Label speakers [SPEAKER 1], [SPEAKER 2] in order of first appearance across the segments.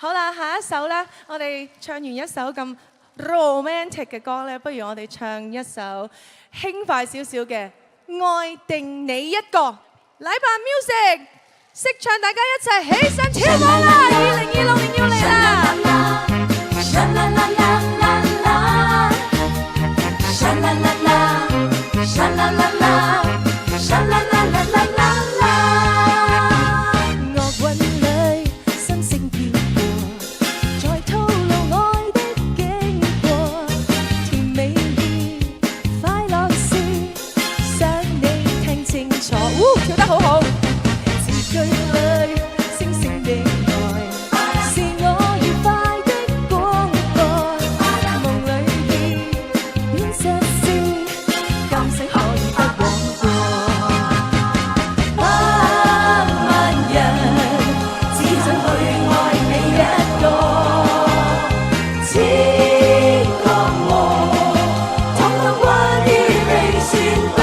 [SPEAKER 1] 好啦，下一首咧，我哋唱完一首咁 romantic 嘅歌咧，不如我哋唱一首輕快少少嘅《愛定你一個》。禮拜 music 識唱，大家一齊起身跳舞啦！2026年要嚟啦！跳得好好，字句裏星星的愛，是我愉快的廣播。夢裏邊變實事，今生可以不枉過。百萬人只想去愛你一個，千個夢，統統關於你算多。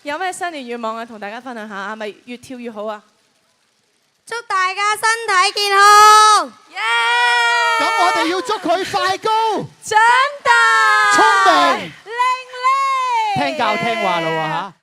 [SPEAKER 1] 有咩新年願望啊？同大家分享下，係咪越跳越好啊？
[SPEAKER 2] 祝大家身體健康！
[SPEAKER 3] 咁我哋要祝佢快高、
[SPEAKER 1] 長大、
[SPEAKER 3] 聰明、
[SPEAKER 1] 伶俐、
[SPEAKER 3] 聽教聽話啦喎嚇！